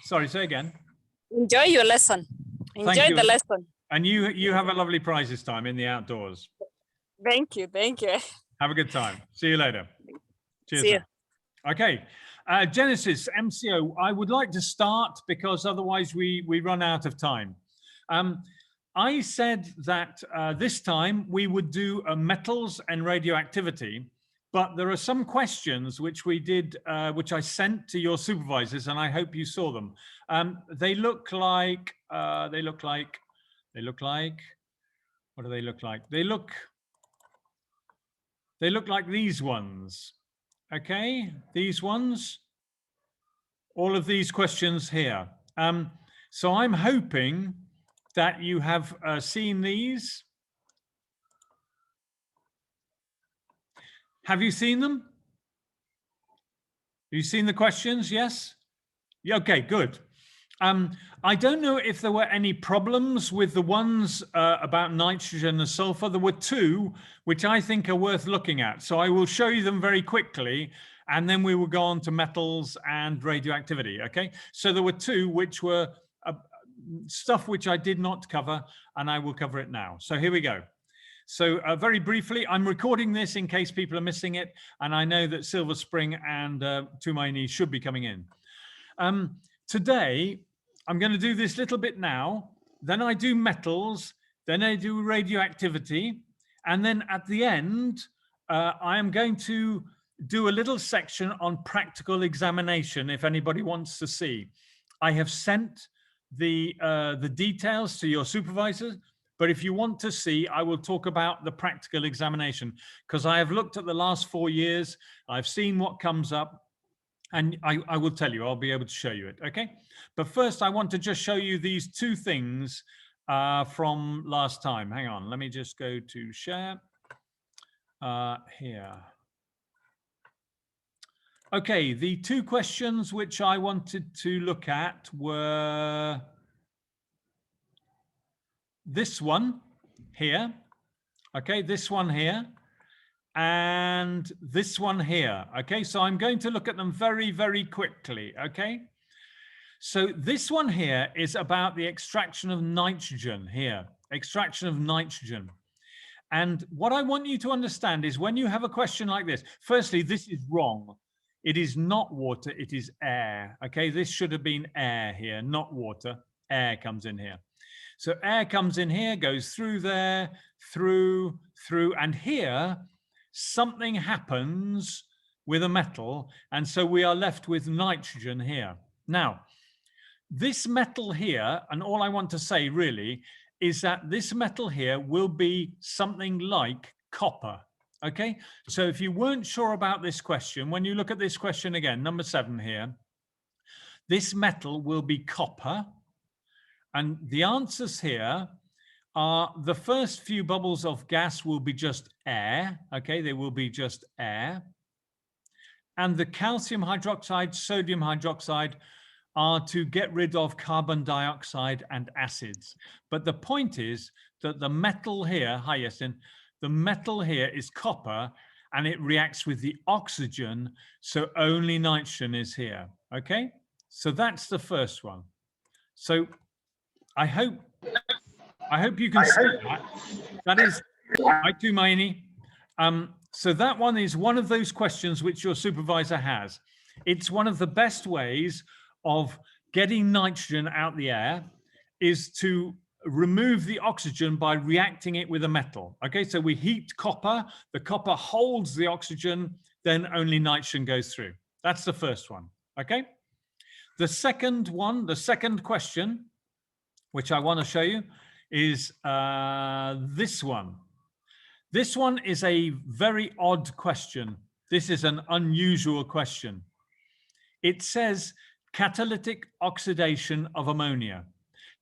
Sorry, say again. Enjoy your lesson. Enjoy the lesson. And you have a lovely prize this time in the outdoors. Thank you. Thank you. Have a good time. See you later. Cheers. See you. Okay. Genesis, MCO, I would like to start because otherwise we run out of time. I said that this time we would do metals and radioactivity, but there are some questions which we did, which I sent to your supervisors, and I hope you saw them. They look like, what do they look like? They look like these ones. Okay, these ones, all of these questions here. So I'm hoping that you have seen these. Have you seen them? Have you seen the questions? Yes? Yeah, okay, good. I don't know if there were any problems with the ones about nitrogen and sulfur. There were two, which I think are worth looking at. So I will show you them very quickly, and then we will go on to metals and radioactivity, okay? So there were two which were stuff which I did not cover, and I will cover it now. So here we go. So very briefly, I'm recording this in case people are missing it, and I know that Silver Spring and Tumaini should be coming in. Today, I'm going to do this little bit now, then I do metals, then I do radioactivity, and then at the end, I am going to do a little section on practical examination if anybody wants to see. I have sent the details to your supervisors, but if you want to see, I will talk about the practical examination because I have looked at the last 4 years, I've seen what comes up, and I will tell you, I'll be able to show you it, okay? But first, I want to just show you these two things from last time. Hang on, let me just go to share here. Okay, the two questions which I wanted to look at were this one here, okay, this one here, and this one here, okay? So I'm going to look at them very, very quickly, okay? So this one here is about the extraction of nitrogen here, extraction of nitrogen. And what I want you to understand is when you have a question like this, firstly, this is wrong. It is not water, it is air, okay? This should have been air here, not water. Air comes in here. So air comes in here, goes through there, through, and here, something happens with a metal, and so we are left with nitrogen here. Now, this metal here, and all I want to say really, is that this metal here will be something like copper, okay? So if you weren't sure about this question, when you look at this question again, number 7 here, this metal will be copper, and the answers here are the first few bubbles of gas will be just air, okay? They will be just air. And the calcium hydroxide, sodium hydroxide are to get rid of carbon dioxide and acids. But the point is that the metal here, hi Yasin, the metal here is copper and it reacts with the oxygen, so only nitrogen is here, okay? So that's the first one. So I hope you can see that. That is, hi Tumaini. So that one is one of those questions which your supervisor has. It's one of the best ways of getting nitrogen out the air is to remove the oxygen by reacting it with a metal. Okay, so we heat copper, the copper holds the oxygen, then only nitrogen goes through. That's the first one, okay? The second one, the second question, which I want to show you, is this one. This one is a very odd question. This is an unusual question. It says catalytic oxidation of ammonia.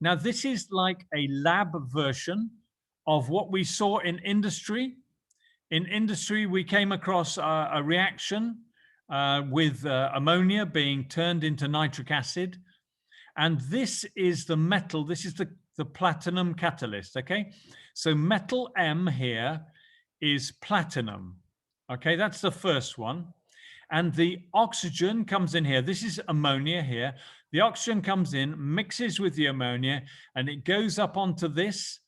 Now, this is like a lab version of what we saw in industry. In industry, we came across a reaction with ammonia being turned into nitric acid. And this is the metal, this is the platinum catalyst, okay? So metal M here is platinum, okay? That's the first one. And the oxygen comes in here. This is ammonia here. The oxygen comes in, mixes with the ammonia, and it goes up onto this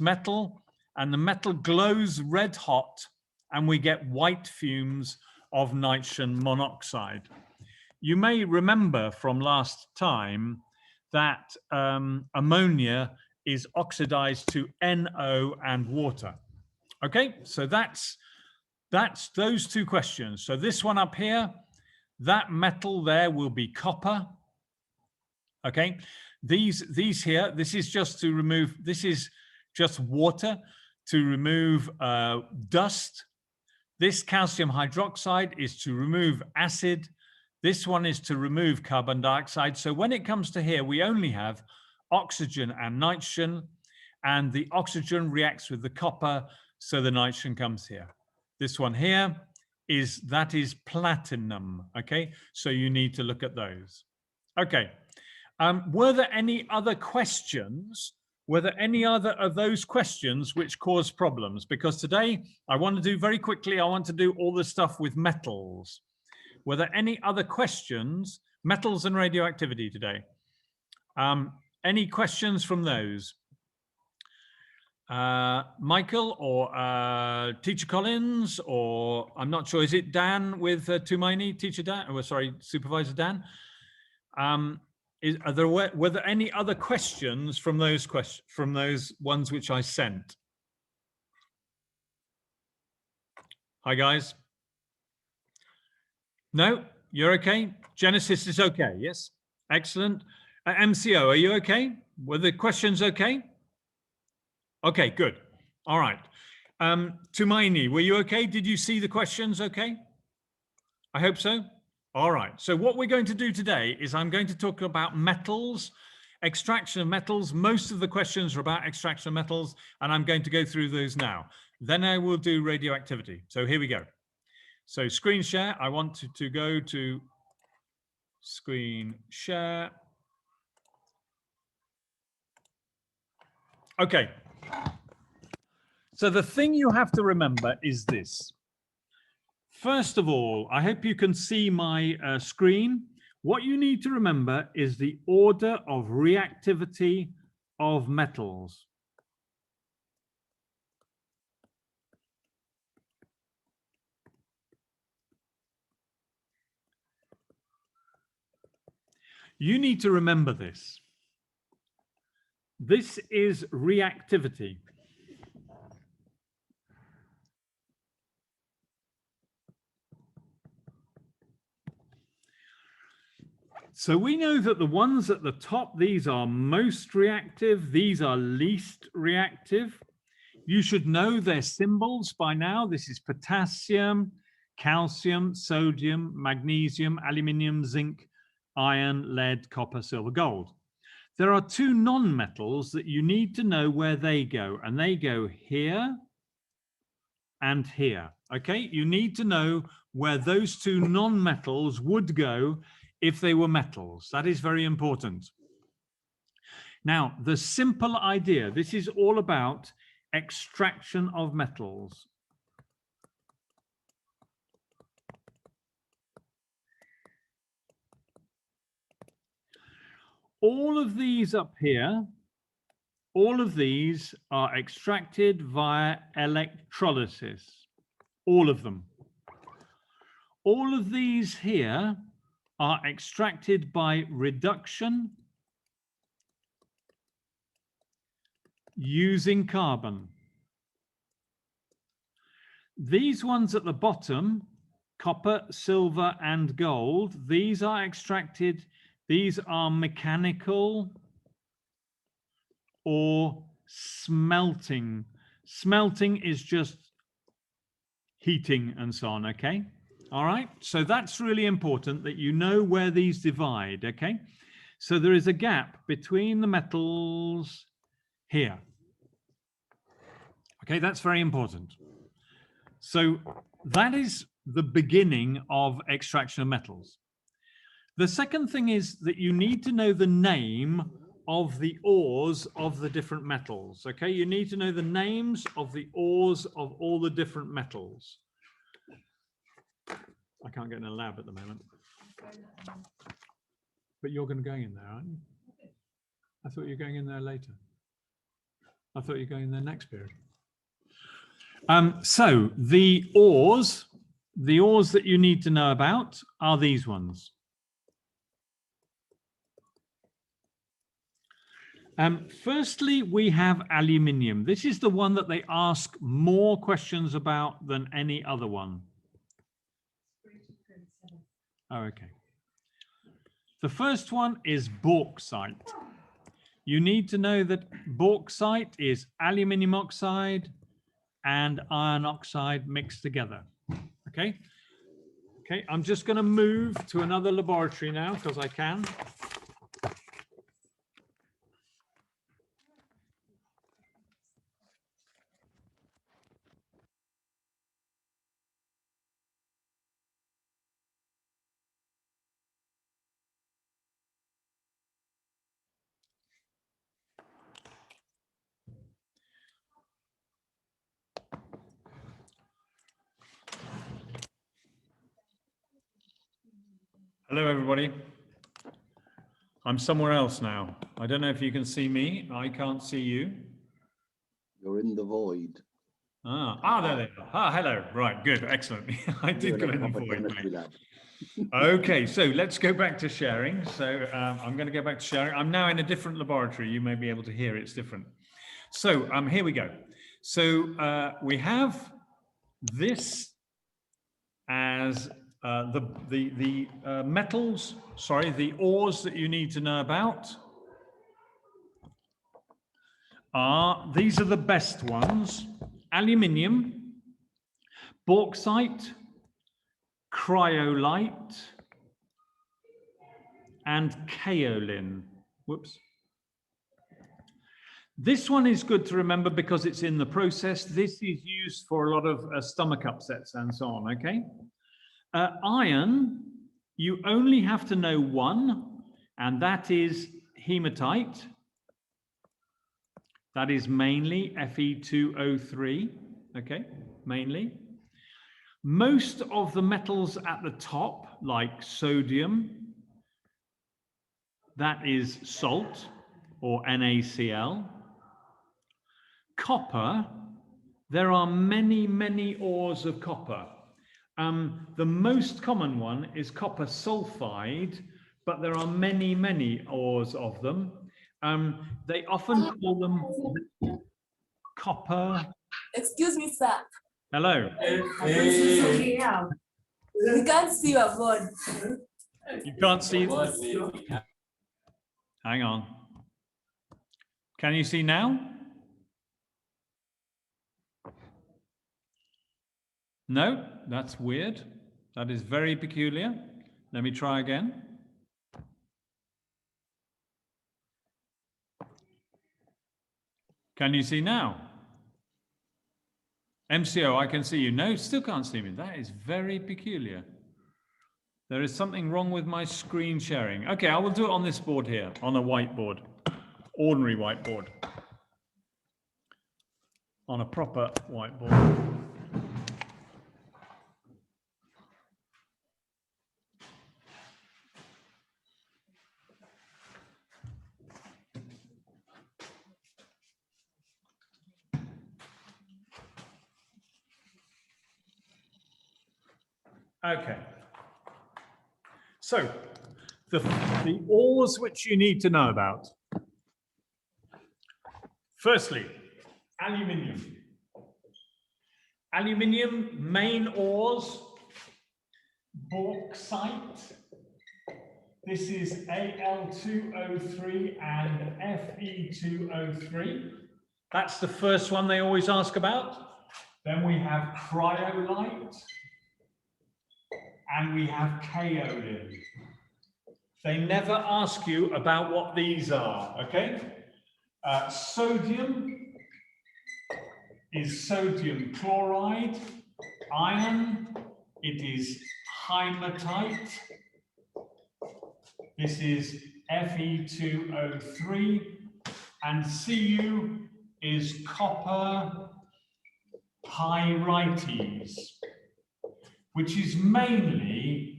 metal, and the metal glows red hot, and we get white fumes of nitrogen monoxide. You may remember from last time that ammonia is oxidized to NO and water. Okay, so that's those two questions. So this one up here, that metal there will be copper. Okay, these here, this is just to remove, this is just water to remove dust. This calcium hydroxide is to remove acid. This one is to remove carbon dioxide. So when it comes to here, we only have oxygen and nitrogen, and the oxygen reacts with the copper, so the nitrogen comes here. This one here is platinum. Okay, so you need to look at those. Okay. Were there any other questions? Were there any other of those questions which cause problems? Because today I want to do very quickly, I want to do all the stuff with metals. Were there any other questions? Metals and radioactivity today. Any questions from those? Michael or Teacher Collins, or I'm not sure, is it Dan with Tumaini, Teacher Dan, or sorry, Supervisor Dan? Were there any other questions from those ones which I sent? Hi guys. No, you're okay. Genesis is okay. Yes, excellent. MCO, are you okay? Were the questions okay? Okay, good. All right. Tumaini, were you okay? Did you see the questions okay? I hope so. All right, so what we're going to do today is I'm going to talk about metals, extraction of metals. Most of the questions are about extraction of metals, and I'm going to go through those now. Then I will do radioactivity. So here we go. So screen share, I want to go to screen share. Okay. So the thing you have to remember is this. First of all, I hope you can see my screen. What you need to remember is the order of reactivity of metals. You need to remember this. This is reactivity. So we know that the ones at the top, these are most reactive, these are least reactive. You should know their symbols by now. This is potassium, calcium, sodium, magnesium, aluminium, zinc, iron, lead, copper, silver, gold. There are two non-metals that you need to know where they go, and they go here and here. Okay, you need to know where those two non-metals would go if they were metals. That is very important. Now, the simple idea, this is all about extraction of metals. All of these up here, all of these are extracted via electrolysis. All of them. All of these here are extracted by reduction using carbon. These ones at the bottom, copper, silver, and gold, these are extracted, these are mechanical or smelting. Smelting is just heating and so on, okay? All right, so that's really important that you know where these divide, okay? So there is a gap between the metals here. Okay, that's very important. So that is the beginning of extraction of metals. The second thing is that you need to know the name of the ores of the different metals, okay? You need to know the names of the ores of all the different metals. I can't get in a lab at the moment. But you're going to go in there, aren't you? I thought you were going in there later. I thought you were going in there next period. So the ores that you need to know about are these ones. Firstly, we have aluminium. This is the one that they ask more questions about than any other one. Oh, okay. The first one is bauxite. You need to know that bauxite is aluminium oxide and iron oxide mixed together. Okay. Okay, I'm just going to move to another laboratory now because I can. Hello, everybody. I'm somewhere else now. I don't know if you can see me. I can't see you. You're in the void. There they are. Hello. Right, good, excellent. I did go in the void, mate. Okay, so let's go back to sharing. So I'm going to go back to sharing. I'm now in a different laboratory. You may be able to hear it's different. So here we go. So we have this as the metals, sorry, the ores that you need to know about are, these are the best ones: aluminium, bauxite, cryolite, and kaolin. Whoops. This one is good to remember because it's in the process. This is used for a lot of stomach upsets and so on, okay? Iron, you only have to know one, and that is hematite. That is mainly Fe2O3, okay, mainly. Most of the metals at the top, like sodium, that is salt, or NaCl. Copper, there are many, many ores of copper. The most common one is copper sulfide, but there are many, many ores of them. They often call them copper. Excuse me, sir. Hello. We can't see your board. You can't see. Hang on. Can you see now? No, that's weird. That is very peculiar. Let me try again. Can you see now? MCO, I can see you. No, still can't see me. That is very peculiar. There is something wrong with my screen sharing. Okay, I will do it on this board here, on a whiteboard, ordinary whiteboard, on a proper whiteboard. Okay. So, the ores which you need to know about. Firstly, aluminium. Aluminium, main ores, bauxite. This is Al2O3 and Fe2O3. That's the first one they always ask about. Then we have cryolite. And we have kaolin. They never ask you about what these are, okay? Sodium is sodium chloride. Iron, it is hematite. This is Fe2O3. And Cu is copper pyrites, which is mainly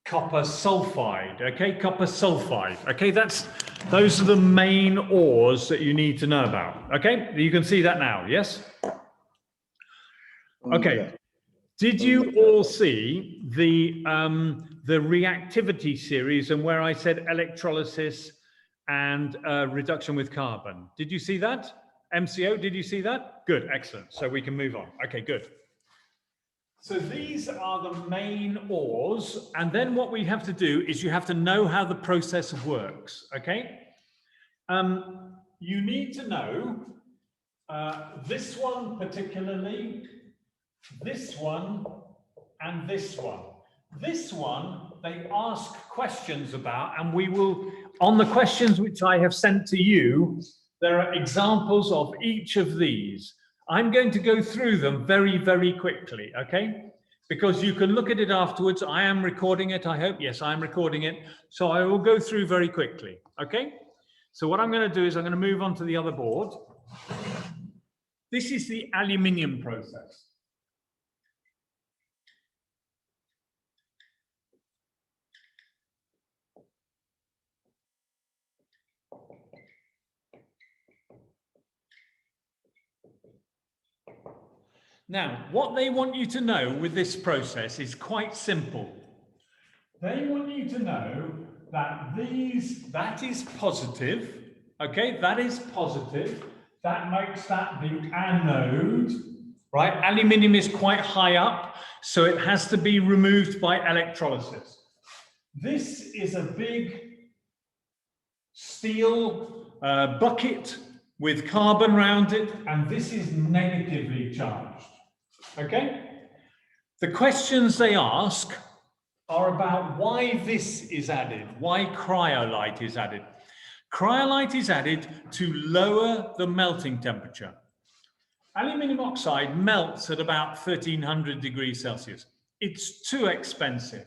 copper sulfide. Okay, copper sulfide. Okay, those are the main ores that you need to know about. Okay, you can see that now. Yes. Okay. Did you all see the reactivity series and where I said electrolysis and reduction with carbon? Did you see that? MCO, did you see that? Good, excellent. So we can move on. Okay, good. So these are the main ores. And then what we have to do is you have to know how the process works, okay? You need to know this one particularly, this one, and this one. This one, they ask questions about, and we will, on the questions which I have sent to you, there are examples of each of these. I'm going to go through them very, very quickly, okay? Because you can look at it afterwards. I am recording it, I hope. Yes, I am recording it. So I will go through very quickly, okay? So what I'm going to do is I'm going to move on to the other board. This is the aluminium process. Now, what they want you to know with this process is quite simple. They want you to know that that is positive, okay? That is positive. That makes that the anode, right? Aluminium is quite high up, so it has to be removed by electrolysis. This is a big steel bucket with carbon around it, and this is negatively charged. Okay? The questions they ask are about why this is added, why cryolite is added. Cryolite is added to lower the melting temperature. Aluminium oxide melts at about 1300 degrees Celsius. It's too expensive.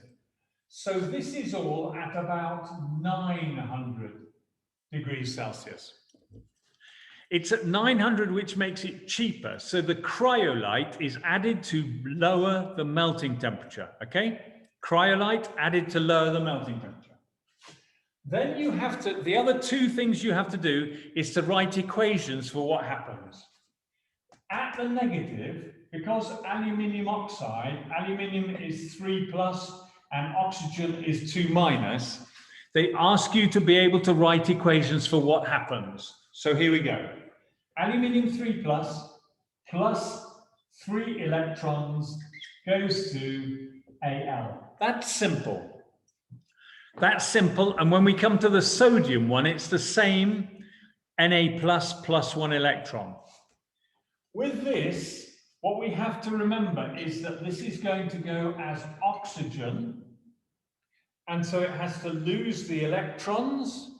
So this is all at about 900 degrees Celsius. It's at 900, which makes it cheaper. So the cryolite is added to lower the melting temperature, okay? Cryolite added to lower the melting temperature. Then you have to, the other two things you have to do is to write equations for what happens. At the negative, because aluminium oxide, aluminium is 3+ and oxygen is 2-, they ask you to be able to write equations for what happens. So here we go. Aluminium 3+ plus 3 electrons goes to Al. That's simple. That's simple. And when we come to the sodium one, it's the same, Na plus 1 electron. With this, what we have to remember is that this is going to go as oxygen. And so it has to lose the electrons.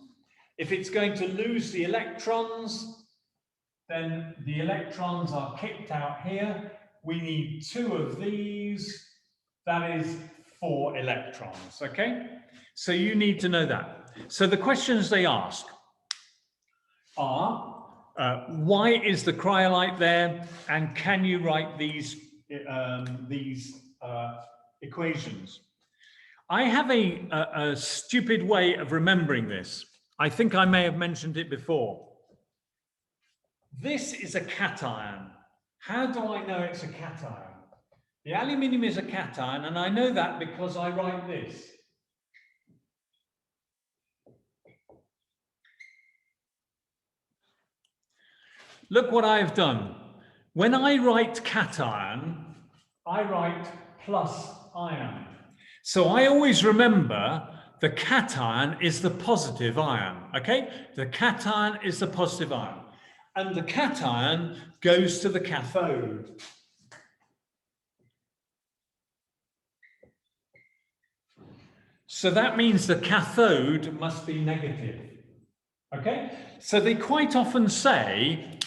If it's going to lose the electrons, then the electrons are kicked out here. We need 2 of these. That is 4 electrons, okay? So you need to know that. So the questions they ask are, why is the cryolite there? And can you write these equations? I have a stupid way of remembering this. I think I may have mentioned it before. This is a cation. How do I know it's a cation? The aluminium is a cation, and I know that because I write this. Look what I've done. When I write cation, I write plus ion. So I always remember the cation is the positive ion, okay? The cation is the positive ion. And the cation goes to the cathode. So that means the cathode must be negative, okay? So they quite often say,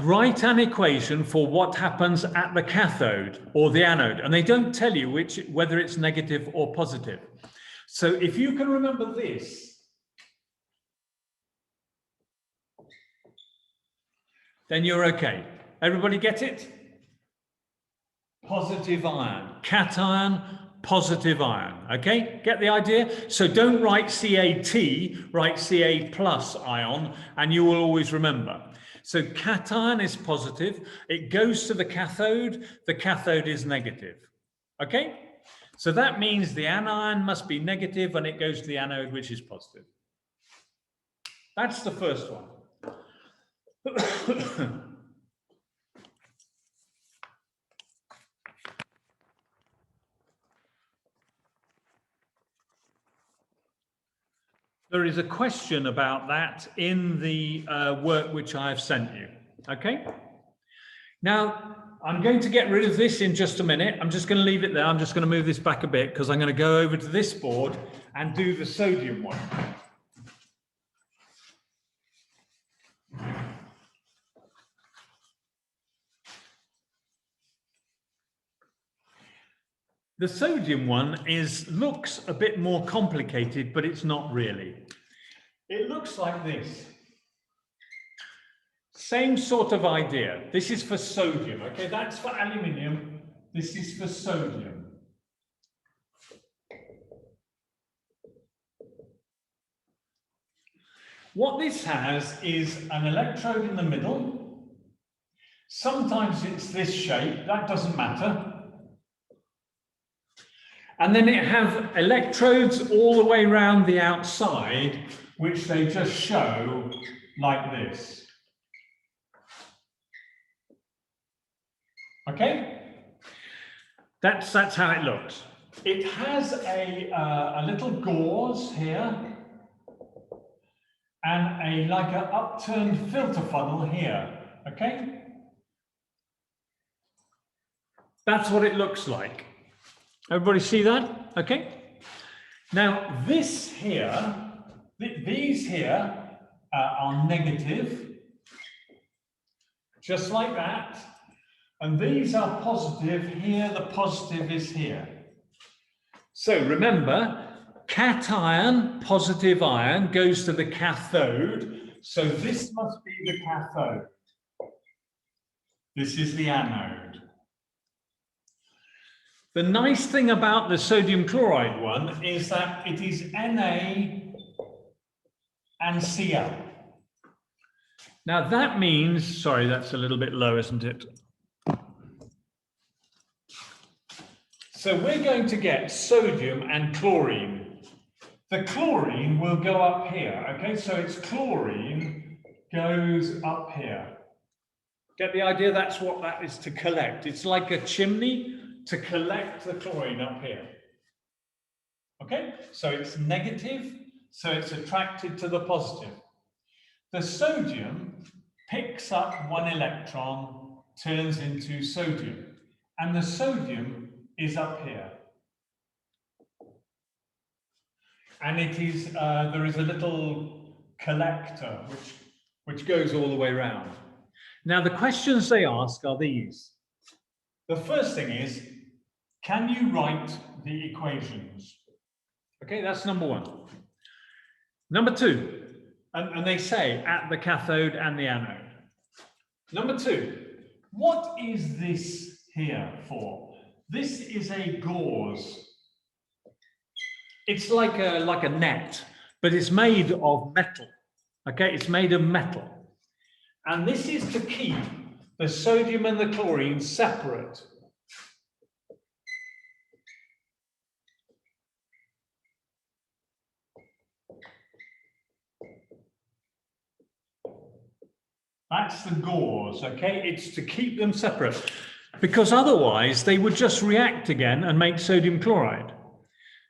write an equation for what happens at the cathode or the anode, and they don't tell you whether it's negative or positive. So if you can remember this, then you're okay. Everybody get it? Positive ion, cation, positive ion. Okay, get the idea? So don't write CaT, write Ca plus ion, and you will always remember. So cation is positive, it goes to the cathode is negative. Okay, so that means the anion must be negative and it goes to the anode, which is positive. That's the first one. There is a question about that in the work which I have sent you, okay? Now, I'm going to get rid of this in just a minute. I'm just going to leave it there. I'm just going to move this back a bit because I'm going to go over to this board and do the sodium one. The sodium one looks a bit more complicated, but it's not really. It looks like this. Same sort of idea. This is for sodium, okay? That's for aluminium. This is for sodium. What this has is an electrode in the middle. Sometimes it's this shape, that doesn't matter. And then it has electrodes all the way around the outside, which they just show like this. Okay? That's how it looks. It has a little gauze here and like an upturned filter funnel here. Okay? That's what it looks like. Everybody see that? Okay. Now this here, these here are negative, just like that. And these are positive. Here, the positive is here. So remember, cation, positive ion, goes to the cathode. So this must be the cathode. This is the anode. The nice thing about the sodium chloride one is that it is Na and Cl. Now that means, sorry, that's a little bit low, isn't it? So we're going to get sodium and chlorine. The chlorine will go up here, okay? So it's chlorine goes up here. Get the idea? That's what that is to collect. It's like a chimney to collect the chlorine up here. Okay, so it's negative, so it's attracted to the positive. The sodium picks up one electron, turns into sodium, and the sodium is up here. And it is, there is a little collector which goes all the way around. Now the questions they ask are these. The first thing is, can you write the equations? Okay, that's number one. Number two, and they say at the cathode and the anode. Number two, what is this here for? This is a gauze. It's like a net, but it's made of metal. Okay, it's made of metal. And this is to keep the sodium and the chlorine separate. That's the gauze, okay? It's to keep them separate, because otherwise they would just react again and make sodium chloride.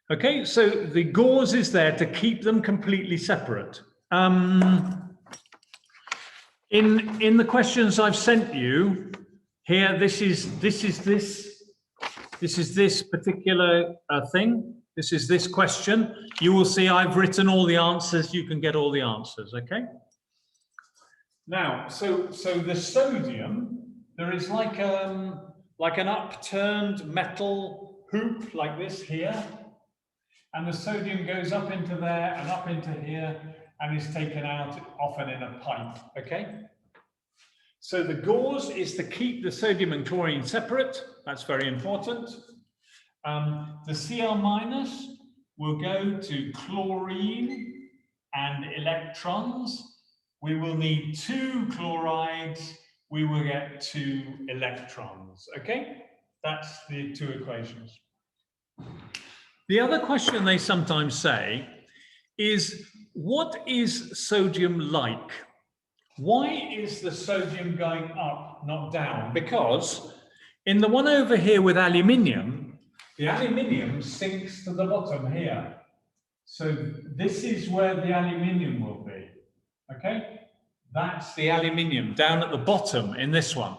Okay, so the gauze is there to keep them completely separate. In the questions I've sent you here, this is this particular thing. This is this question. You will see I've written all the answers. You can get all the answers. Okay. Now, so the sodium, there is like an upturned metal hoop like this here, and the sodium goes up into there and up into here and is taken out often in a pipe, okay? So the gauze is to keep the sodium and chlorine separate. That's very important. The Cl minus will go to chlorine and electrons. We will need 2 chlorides. We will get 2 electrons. Okay, that's the 2 equations. The other question they sometimes say is, what is sodium like? Why is the sodium going up, not down? Because in the one over here with aluminium, the aluminium sinks to the bottom here. So this is where the aluminium will be, okay? That's the aluminium down at the bottom in this one.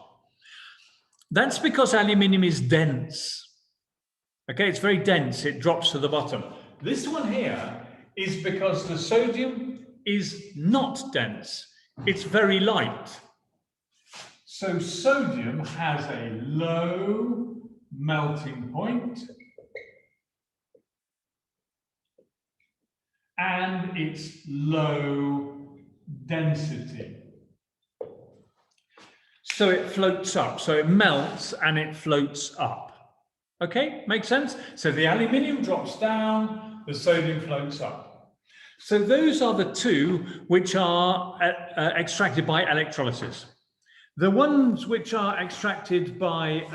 That's because aluminium is dense. Okay, it's very dense, it drops to the bottom. This one here is because the sodium is not dense, it's very light. So sodium has a low melting point and it's low density. So it floats up, so it melts and it floats up. Okay, makes sense? So the aluminium drops down, the sodium floats up. So those are the 2 which are extracted by electrolysis. The ones which are extracted by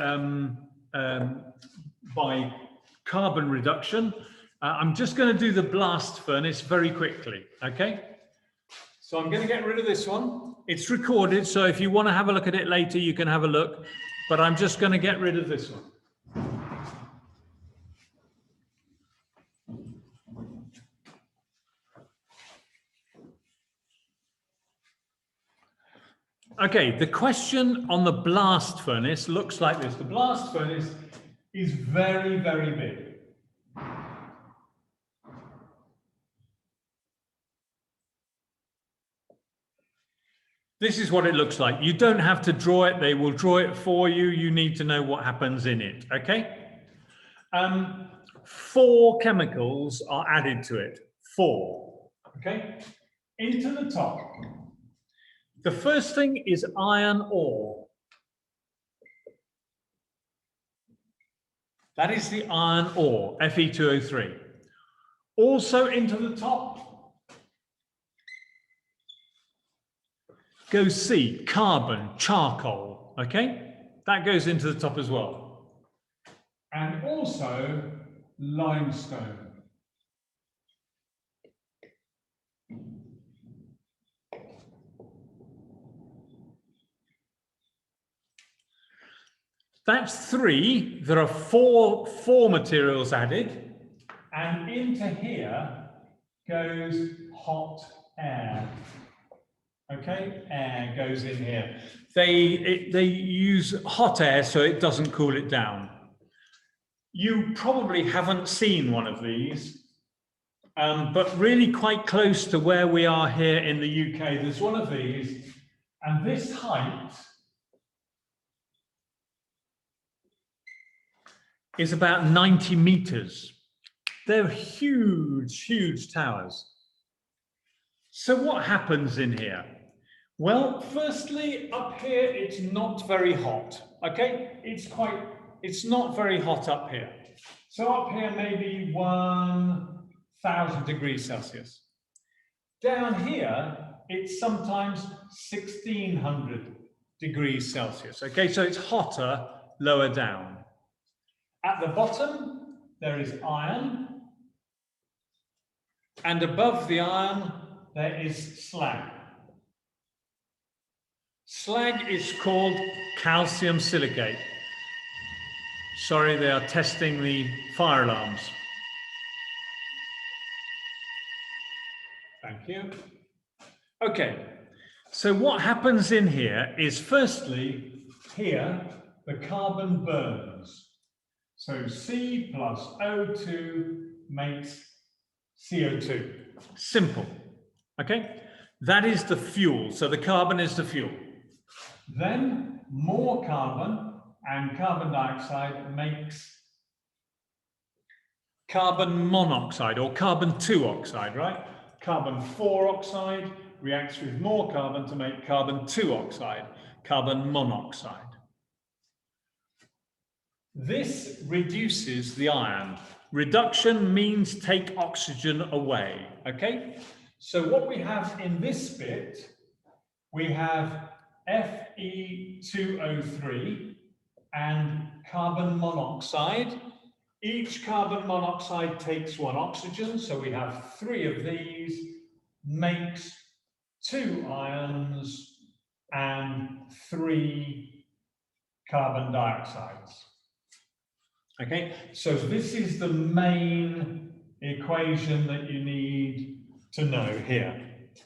carbon reduction, I'm just going to do the blast furnace very quickly, okay? So I'm going to get rid of this one. It's recorded, so if you want to have a look at it later, you can have a look, but I'm just going to get rid of this one. Okay, the question on the blast furnace looks like this. The blast furnace is very, very big. This is what it looks like. You don't have to draw it. They will draw it for you. You need to know what happens in it, okay? 4 chemicals are added to it. 4, okay? Into the top. The first thing is iron ore. That is the iron ore, Fe2O3. Also into the top goes C, carbon, charcoal, okay? That goes into the top as well. And also limestone. That's 3. There are four materials added, and into here goes hot air. Okay, air goes in here. They use hot air so it doesn't cool it down. You probably haven't seen one of these, but really quite close to where we are here in the UK, there's one of these, and this height is about 90 meters. They're huge, huge towers. So what happens in here? Well, firstly, up here, it's not very hot, okay? It's not very hot up here. So up here, maybe 1,000 degrees Celsius. Down here, it's sometimes 1,600 degrees Celsius, okay? So it's hotter lower down. At the bottom, there is iron, and above the iron, there is slag. Slag is called calcium silicate. Sorry, they are testing the fire alarms. Thank you. Okay, so what happens in here is, firstly, here, the carbon burns. So C plus O2 makes CO2. Simple, okay? That is the fuel, so the carbon is the fuel. Then more carbon and carbon dioxide makes carbon monoxide or carbon 2 oxide, right? Carbon 4 oxide reacts with more carbon to make carbon 2 oxide, carbon monoxide. This reduces the ion. Reduction means take oxygen away, okay? So what we have in this bit, we have Fe2O3 and carbon monoxide. Each carbon monoxide takes one oxygen, so we have 3 of these, makes 2 ions and 3 carbon dioxides. Okay, so this is the main equation that you need to know here.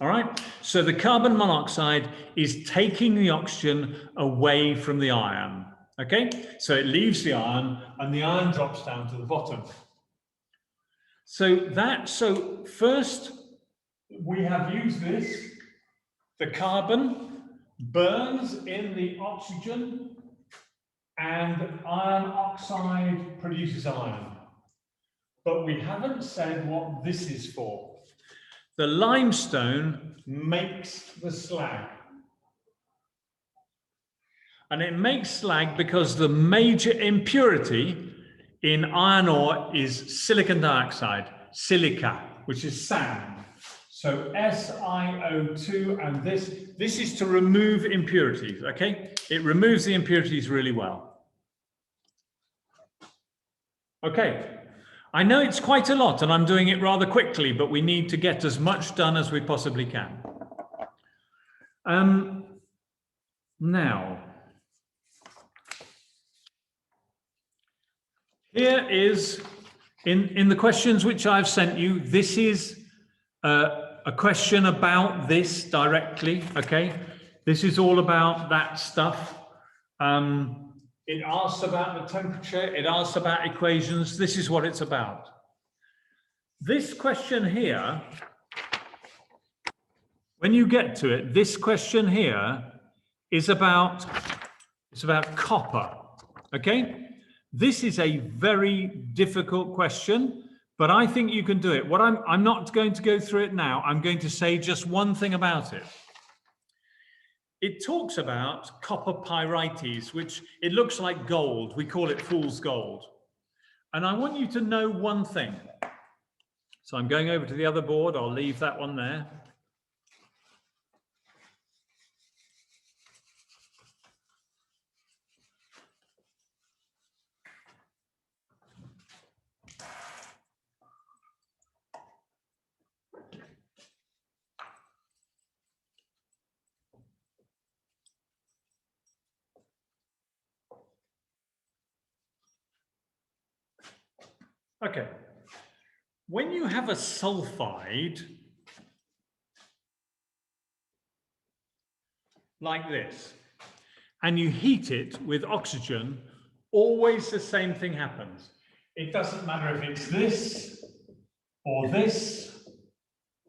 All right, so the carbon monoxide is taking the oxygen away from the ion. Okay, so it leaves the ion and the ion drops down to the bottom. So first we have used this. The carbon burns in the oxygen and iron oxide produces iron. But we haven't said what this is for. The limestone makes the slag. And it makes slag because the major impurity in iron ore is silicon dioxide, silica, which is sand. So SiO2, and this is to remove impurities, okay? It removes the impurities really well. Okay, I know it's quite a lot and I'm doing it rather quickly, but we need to get as much done as we possibly can. Now, here is, in the questions which I've sent you, this is a question about this directly, okay? This is all about that stuff. It asks about the temperature, it asks about equations, this is what it's about. This question here, when you get to it, this question here is about, it's about copper, okay? This is a very difficult question, but I think you can do it. What I'm not going to go through it now, I'm going to say just one thing about it. It talks about copper pyrites, which it looks like gold. We call it fool's gold. And I want you to know one thing. So I'm going over to the other board. I'll leave that one there. Okay, when you have a sulfide like this, and you heat it with oxygen, always the same thing happens. It doesn't matter if it's this, or this,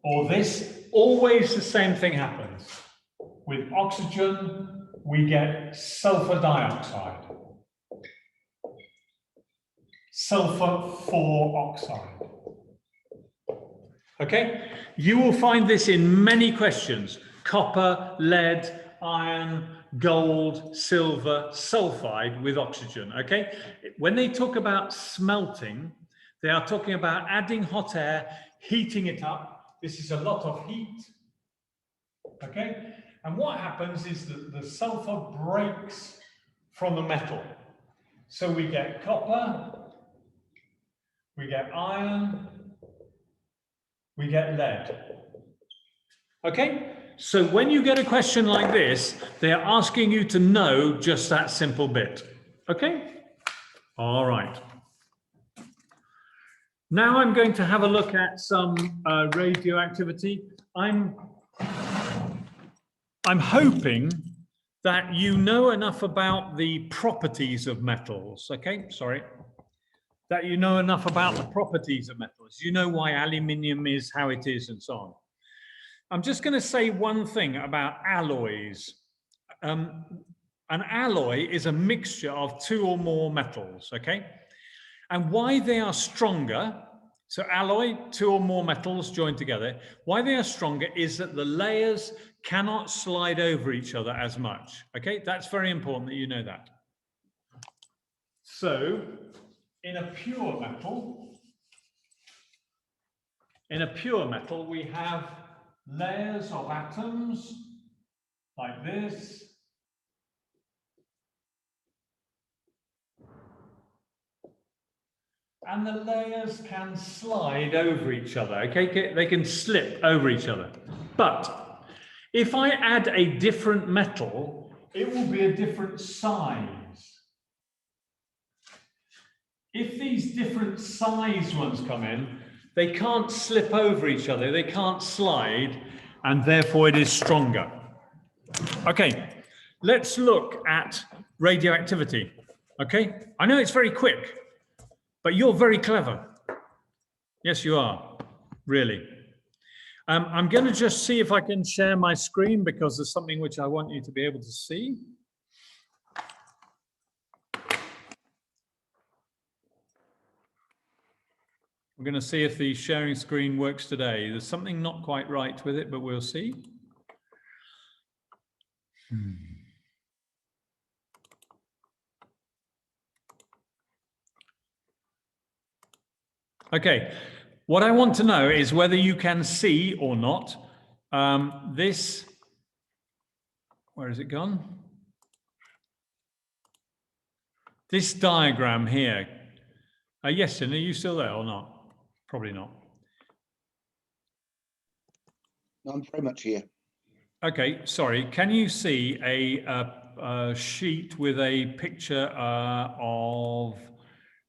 or this, always the same thing happens. With oxygen, we get sulfur dioxide. Sulfur 4 oxide. Okay, you will find this in many questions: copper, lead, iron, gold, silver, sulfide with oxygen. Okay, when they talk about smelting, they are talking about adding hot air, heating it up. This is a lot of heat. Okay, and what happens is that the sulfur breaks from the metal. So we get copper, we get iron, we get lead. Okay, so when you get a question like this, they are asking you to know just that simple bit. Okay, all right. Now I'm going to have a look at some radioactivity. I'm hoping that you know enough about the properties of metals. Okay, sorry. That you know enough about the properties of metals. You know why aluminium is how it is and so on. I'm just going to say one thing about alloys. An alloy is a mixture of 2 or more metals, okay? And why they are stronger, so alloy, 2 or more metals joined together, why they are stronger is that the layers cannot slide over each other as much, okay? That's very important that you know that. So in a pure metal, we have layers of atoms like this. And the layers can slide over each other, okay? They can slip over each other. But if I add a different metal, it will be a different size. If these different size ones come in, they can't slip over each other, they can't slide, and therefore it is stronger. Okay, let's look at radioactivity, okay? I know it's very quick, but you're very clever. Yes, you are, really. I'm going to just see if I can share my screen because there's something which I want you to be able to see. We're going to see if the sharing screen works today. There's something not quite right with it, but we'll see. Okay, what I want to know is whether you can see or not this, where has it gone? This diagram here. Yes, Sin, are you still there or not? Probably not. No, I'm very much here. Okay, sorry. Can you see a sheet with a picture of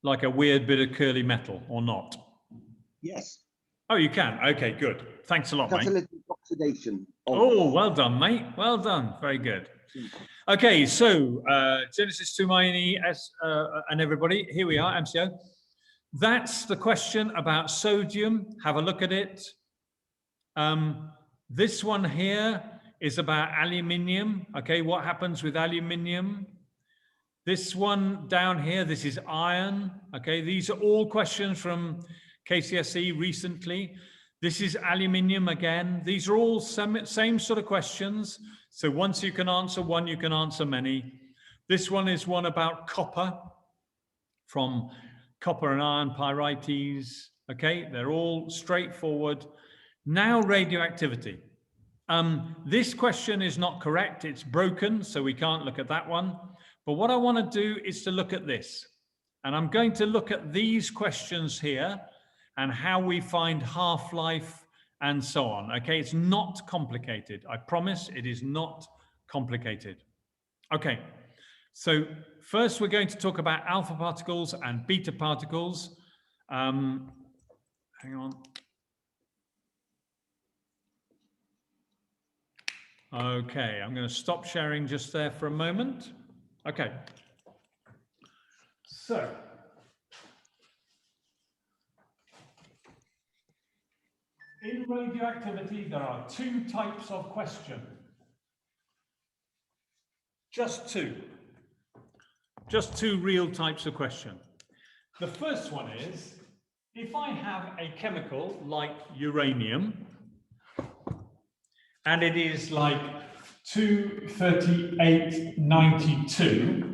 like a weird bit of curly metal or not? Yes. Oh, you can. Okay, good. Thanks a lot, mate. Catalytic oxidation. Oh, well done, mate. Well done. Very good. Okay, so Genesis Tumaini and everybody, here we are, MCO. That's the question about sodium. Have a look at it. This one here is about aluminium. Okay, what happens with aluminium? This one down here, this is iron. Okay, these are all questions from KCSE recently. This is aluminium again. These are all same sort of questions. So once you can answer one, you can answer many. This one is one about copper, from copper and iron pyrites. Okay, they're all straightforward. Now radioactivity. This question is not correct. It's broken, so we can't look at that one. But what I want to do is to look at this. And I'm going to look at these questions here and how we find half-life and so on. Okay, it's not complicated. I promise it is not complicated. Okay, so first we're going to talk about alpha particles and beta particles. Hang on. Okay, I'm going to stop sharing just there for a moment. Okay. So, in radioactivity, there are two types of question. Just two. Just two real types of question. The first one is, if I have a chemical like uranium, and it is like 23892,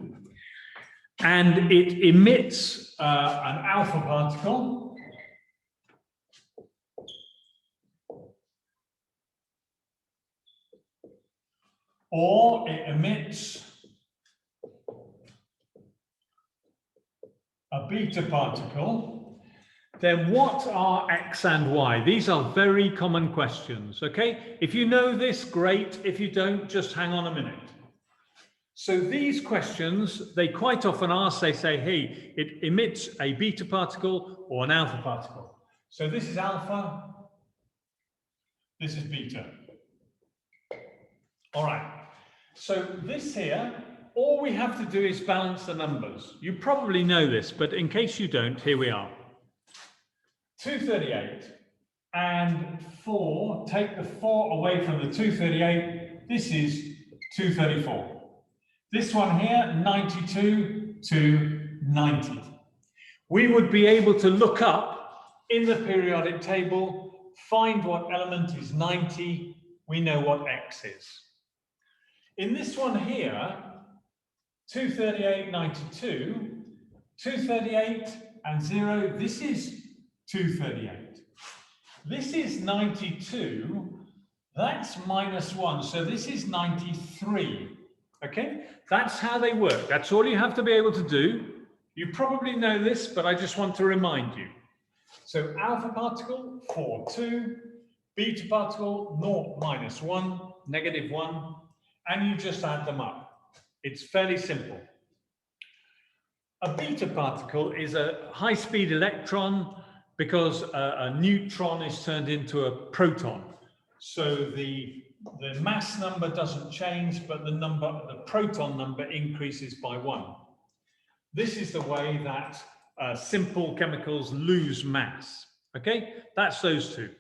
and it emits an alpha particle, or it emits a beta particle, then what are X and Y? These are very common questions, okay? If you know this, great. If you don't, just hang on a minute. So these questions, they quite often ask, they say, hey, it emits a beta particle or an alpha particle. So this is alpha, this is beta. All right, so this here, all we have to do is balance the numbers. You probably know this, but in case you don't, here we are. 238 and 4, take the 4 away from the 238, this is 234. This one here, 92 to 90. We would be able to look up in the periodic table, find what element is 90, we know what X is. In this one here, 238, 92, 238 and 0. This is 238. This is 92. That's -1. So this is 93. Okay, that's how they work. That's all you have to be able to do. You probably know this, but I just want to remind you. So alpha particle, 4, 2, beta particle, 0, -1, -1, and you just add them up. It's fairly simple. A beta particle is a high-speed electron because a neutron is turned into a proton. So the mass number doesn't change, but the proton number increases by 1. This is the way that simple chemicals lose mass. Okay, that's those two.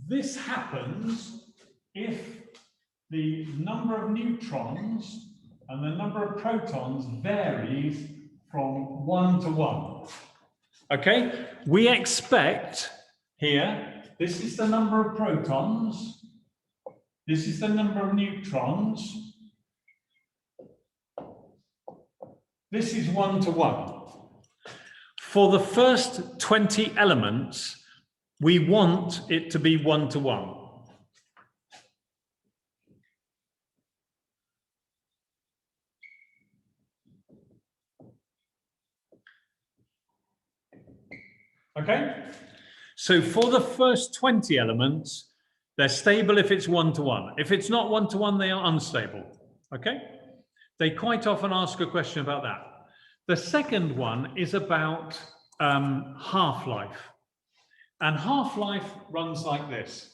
This happens if the number of neutrons and the number of protons varies from 1 to 1. Okay, we expect here, this is the number of protons, this is the number of neutrons, this is 1 to 1. For the first 20 elements, we want it to be 1 to 1. Okay, so for the first 20 elements, they're stable if it's 1 to 1. If it's not 1 to 1, they are unstable. Okay, they quite often ask a question about that. The second one is about half-life. And half-life runs like this.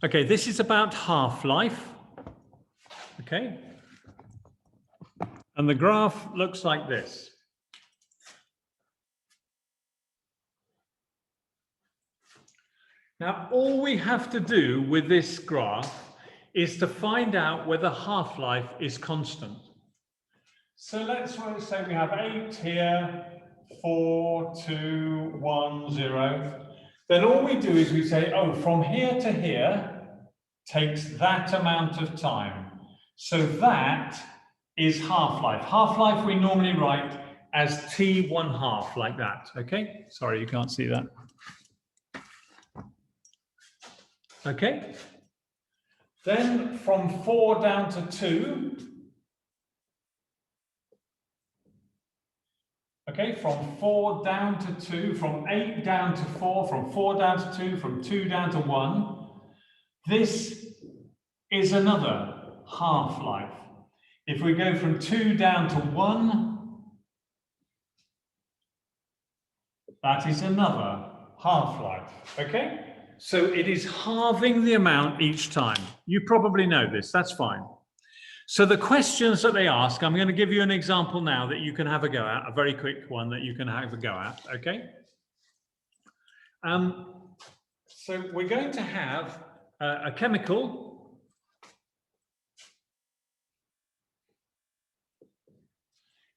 Okay, this is about half-life. Okay. And the graph looks like this. Now, all we have to do with this graph is to find out whether half-life is constant. So let's say we have 8 here, 4, 2, 1, 0. Then all we do is we say, oh, from here to here takes that amount of time. So that is half-life. Half-life we normally write as T1/2, like that, okay? Sorry, you can't see that. Okay. Then from 4 down to 2, okay, from 4 down to 2, from 8 down to 4, from 4 down to 2, from 2 down to 1, this is another half-life. If we go from 2 down to 1, that is another half-life, okay? So it is halving the amount each time. You probably know this, that's fine. So the questions that they ask, I'm going to give you an example now that you can have a go at, a very quick one that you can have a go at, okay? So we're going to have a chemical.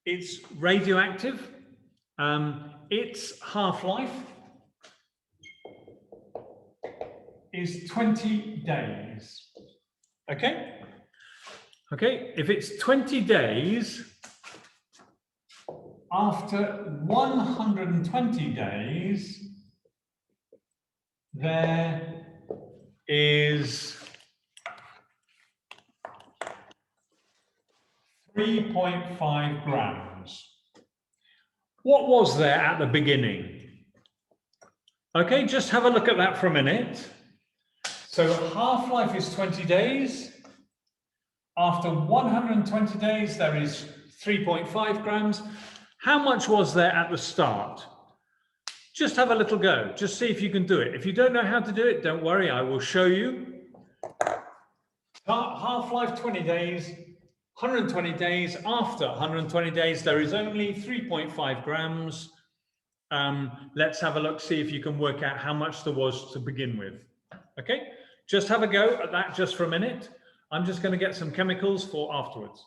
It's radioactive. Its half-life is 20 days. Okay? Okay, if it's 20 days, after 120 days, there is 3.5 grams. What was there at the beginning? Okay, just have a look at that for a minute. So half-life is 20 days. After 120 days, there is 3.5 grams. How much was there at the start? Just have a little go. Just see if you can do it. If you don't know how to do it, don't worry, I will show you. Half-life 20 days, 120 days. After 120 days, there is only 3.5 grams. let's have a look, see if you can work out how much there was to begin with. Okay, just have a go at that just for a minute. I'm just going to get some chemicals for afterwards.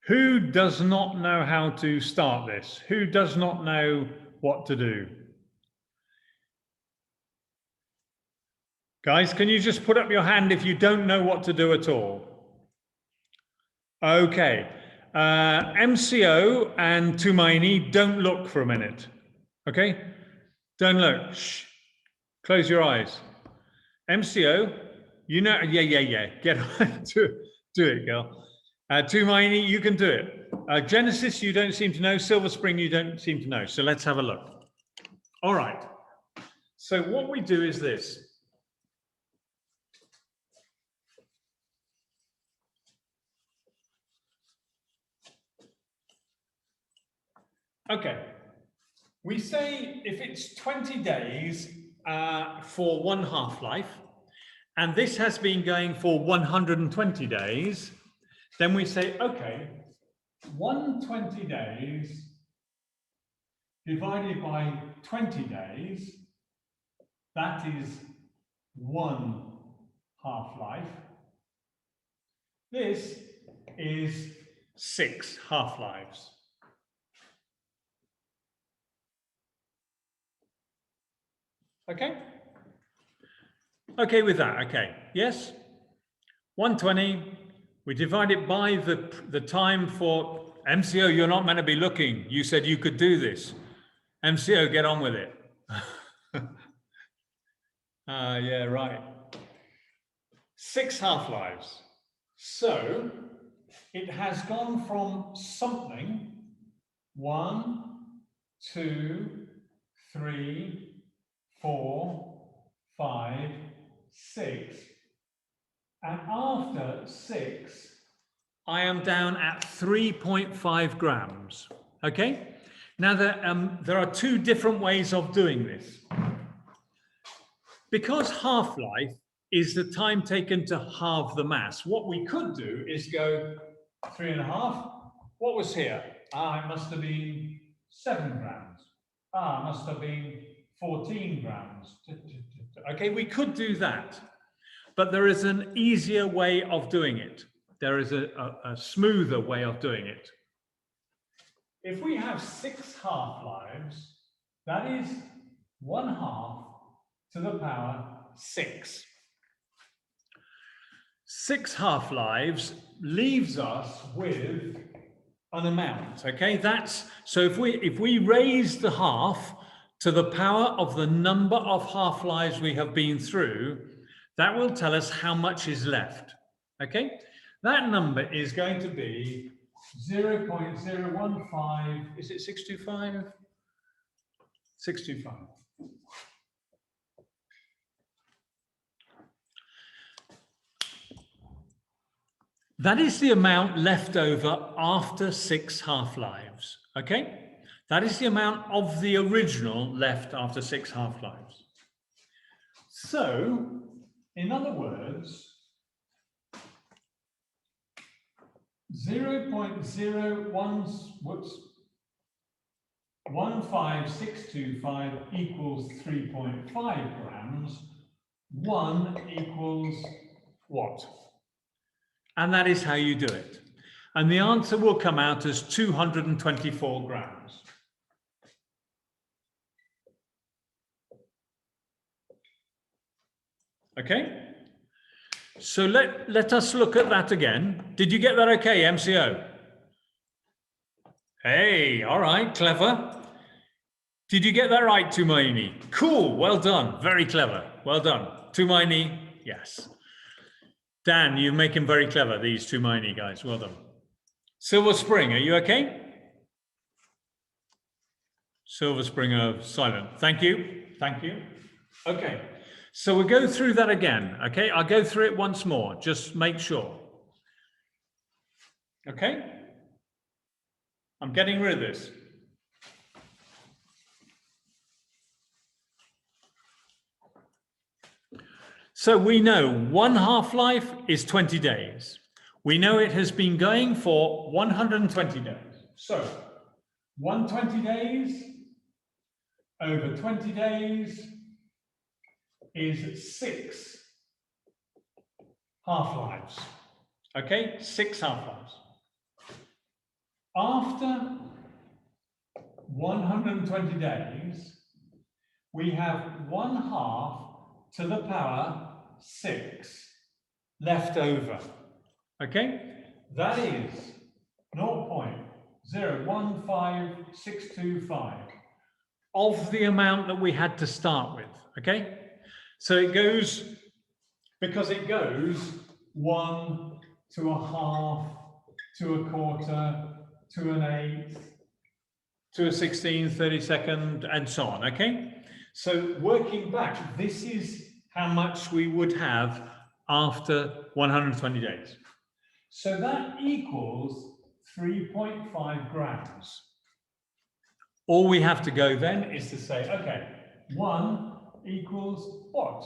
Who does not know how to start this? Who does not know what to do? Guys, can you just put up your hand if you don't know what to do at all? Okay. MCO and Tumaini, don't look for a minute. Okay? Don't look. Shh. Close your eyes. MCO, you know, yeah. Get on. Do it, girl. Tumaini, you can do it. Genesis, you don't seem to know. Silver Spring, you don't seem to know. So let's have a look. All right. So what we do is this. Okay. We say if it's 20 days for one half-life, and this has been going for 120 days, then we say, okay, 120 days divided by 20 days, that is one half-life. This is 6 half-lives. Okay? Okay with that, okay. Yes? 120, we divide it by the time for MCO, you're not meant to be looking. You said you could do this. MCO, get on with it. Yeah, right. 6 half-lives. So it has gone from something 1, 2, 3, 4, 5, 6, and after 6, I am down at 3.5 grams. Okay? Now there are 2 different ways of doing this. Because half-life is the time taken to halve the mass, what we could do is go 3.5. What was here? It must have been 7 grams. It must have been 14 grams. Okay, we could do that, but there is an easier way of doing it. There is a smoother way of doing it. If we have 6 half-lives, that is 1/2 to the power 6. 6 half-lives leaves us with an amount, okay? So if we raise the half to the power of the number of half-lives we have been through, that will tell us how much is left, okay? That number is going to be 0.015, is it 625? 625. That is the amount left over after 6 half-lives, okay? That is the amount of the original left after 6 half-lives. So, in other words, 15625 equals 3.5 grams. 1 equals what? And that is how you do it. And the answer will come out as 224 grams. Okay? So let us look at that again. Did you get that okay, MCO? Hey, all right, clever. Did you get that right, Tumaini? Cool, well done, very clever, well done. Tumaini, yes. Dan, you make him very clever, these Tumaini guys, well done. Silver Spring, are you okay? Silver Spring are silent, thank you, thank you. Okay, so we'll go through that again, okay? I'll go through it once more, just make sure. Okay? I'm getting rid of this. So we know one half-life is 20 days. We know it has been going for 120 days. So 120 days over 20 days is 6 half-lives. Okay, 6 half-lives. After 120 days, we have 1/2 to the power 6 left over. Okay, that is 0.015625 of the amount that we had to start with. Okay, so it goes, because it goes 1 to 1/2 to 1/4 to 1/8 to 1/16, 32nd, and so on. Okay, so working back, this is how much we would have after 120 days. So that equals 3.5 grams. All we have to go then is to say, okay, 1 equals what?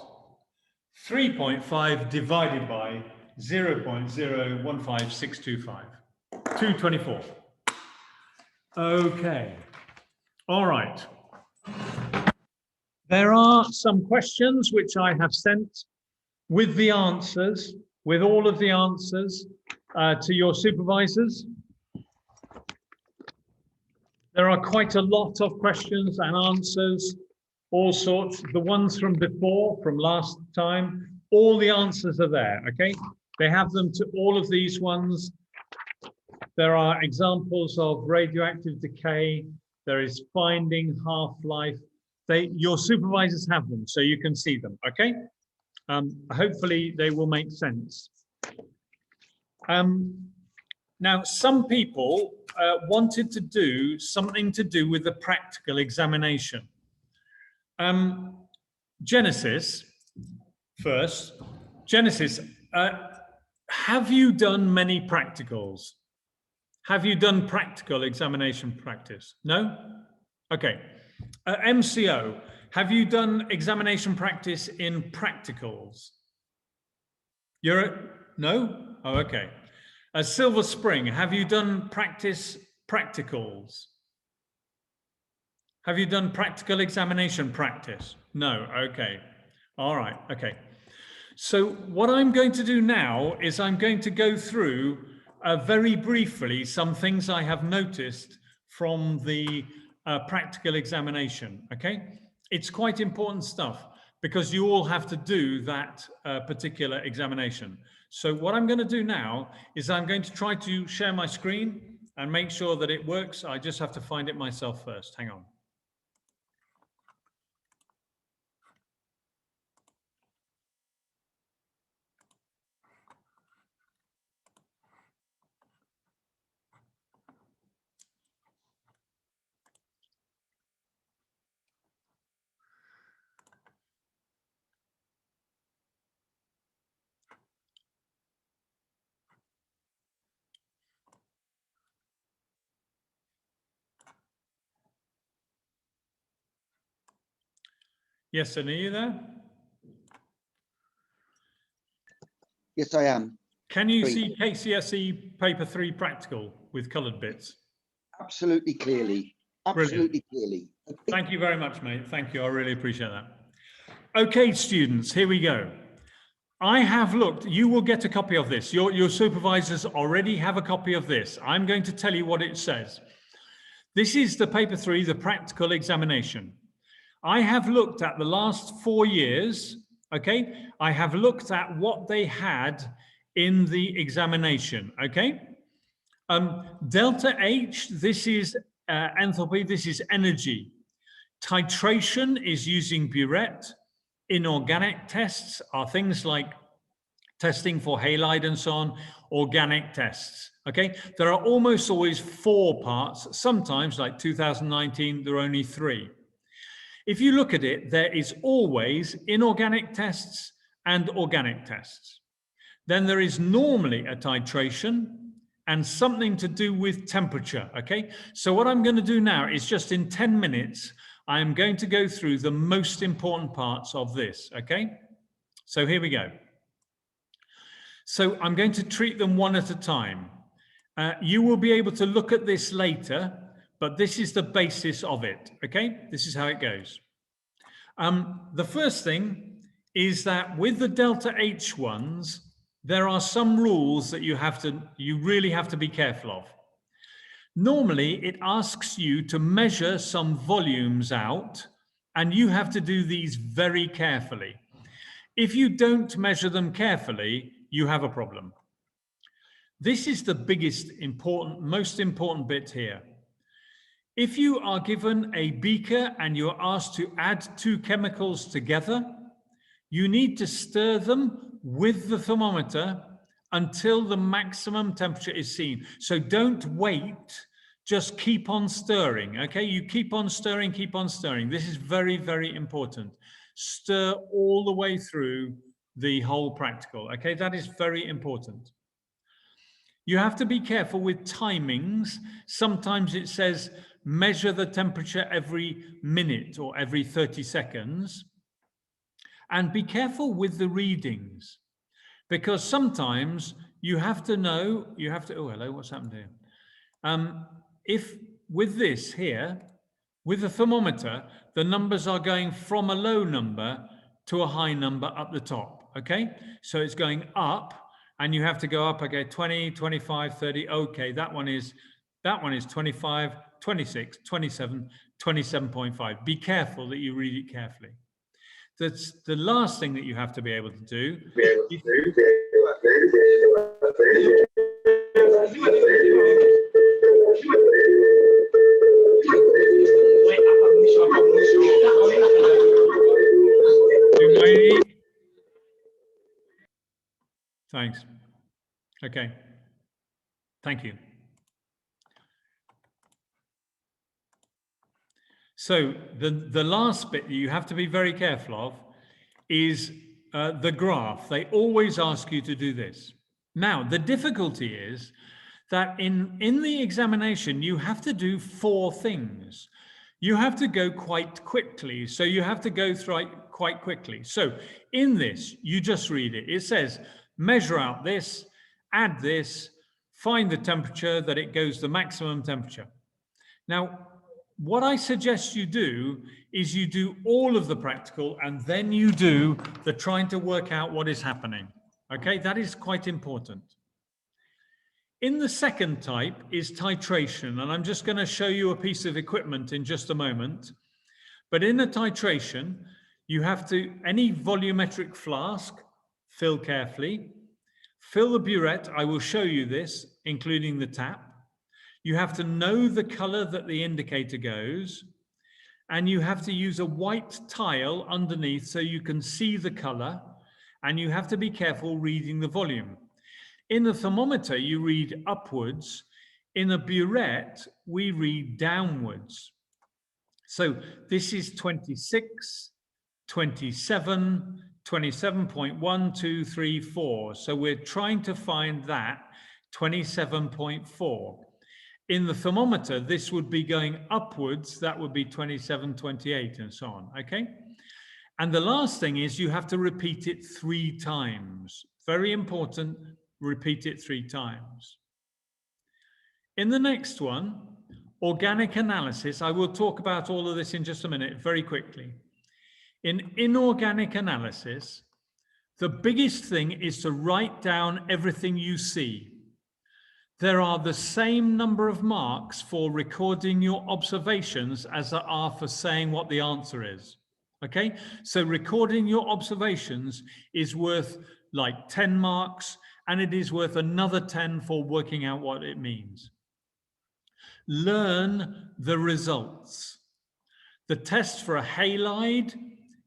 3.5 divided by 0.015625, 224. Okay, all right. There are some questions which I have sent with the answers, with all of the answers to your supervisors. There are quite a lot of questions and answers, all sorts. The ones from before, from last time, all the answers are there, okay? They have them to all of these ones. There are examples of radioactive decay. There is finding half-life. Your supervisors have them, so you can see them, okay? Hopefully they will make sense. Now, some people wanted to do something to do with the practical examination. Genesis, first. Genesis, have you done many practicals? Have you done practical examination practice? No? Okay. MCO, have you done examination practice in practicals? No? Oh, okay. Silver Spring, have you done practicals? Have you done practical examination practice? No, okay. All right, okay. So what I'm going to do now is I'm going to go through very briefly some things I have noticed from the practical examination, okay? It's quite important stuff because you all have to do that particular examination. So what I'm going to do now is I'm going to try to share my screen and make sure that it works. I just have to find it myself first. Hang on. Yes, and are you there? Yes, I am. Can you see KCSE paper 3 practical with coloured bits? Absolutely clearly. Absolutely clearly. Okay. Thank you very much, mate. Thank you. I really appreciate that. Okay, students, here we go. I have looked, you will get a copy of this. Your supervisors already have a copy of this. I'm going to tell you what it says. This is the paper 3, the practical examination. I have looked at the last 4 years, okay? I have looked at what they had in the examination, okay? Delta H, this is enthalpy, this is energy. Titration is using burette. Inorganic tests are things like testing for halide and so on, organic tests, okay? There are almost always 4 parts. Sometimes, like 2019, there are only 3. If you look at it, there is always inorganic tests and organic tests. Then there is normally a titration and something to do with temperature, okay? So what I'm going to do now is just in 10 minutes, I'm going to go through the most important parts of this, okay? So here we go. So I'm going to treat them one at a time. You will be able to look at this later, but this is the basis of it, okay? This is how it goes. The first thing is that with the delta H ones, there are some rules that you really have to be careful of. Normally, it asks you to measure some volumes out, and you have to do these very carefully. If you don't measure them carefully, you have a problem. This is the biggest most important bit here. If you are given a beaker and you're asked to add 2 chemicals together, you need to stir them with the thermometer until the maximum temperature is seen. So don't wait, just keep on stirring, okay? You keep on stirring, keep on stirring. This is very, very important. Stir all the way through the whole practical, okay? That is very important. You have to be careful with timings. Sometimes it says measure the temperature every minute or every 30 seconds. And be careful with the readings, because sometimes you have to know, oh, hello, what's happened here? If with this here, with the thermometer, the numbers are going from a low number to a high number up the top, okay? So it's going up and you have to go up, okay, 20, 25, 30, okay, that one is 25, 26, 27, 27.5. Be careful that you read it carefully. That's the last thing that you have to be able to do. Tumaini? Thanks. Okay. Thank you. So the last bit you have to be very careful of is the graph. They always ask you to do this. Now, the difficulty is that in the examination, you have to do 4 things. You have to go quite quickly. So you have to go through it quite quickly. So in this, you just read it. It says, measure out this, add this, find the temperature that it goes the maximum temperature. Now, what I suggest you do is you do all of the practical and then you do the trying to work out what is happening. Okay, that is quite important. In the second type is titration, and I'm just going to show you a piece of equipment in just a moment. But in the titration, you have to, any volumetric flask, fill carefully. Fill the burette, I will show you this, including the tap. You have to know the color that the indicator goes, and you have to use a white tile underneath so you can see the color, and you have to be careful reading the volume. In the thermometer, you read upwards. In a burette, we read downwards. So this is 26, 27, 27.1, 2, 3, 4. So we're trying to find that 27.4. In the thermometer, this would be going upwards. That would be 27, 28, and so on, okay? And the last thing is you have to repeat it 3 times. Very important, repeat it 3 times. In the next one, organic analysis, I will talk about all of this in just a minute, very quickly. In inorganic analysis, the biggest thing is to write down everything you see. There are the same number of marks for recording your observations as there are for saying what the answer is. Okay, so recording your observations is worth like 10 marks, and it is worth another 10 for working out what it means. Learn the results. The test for a halide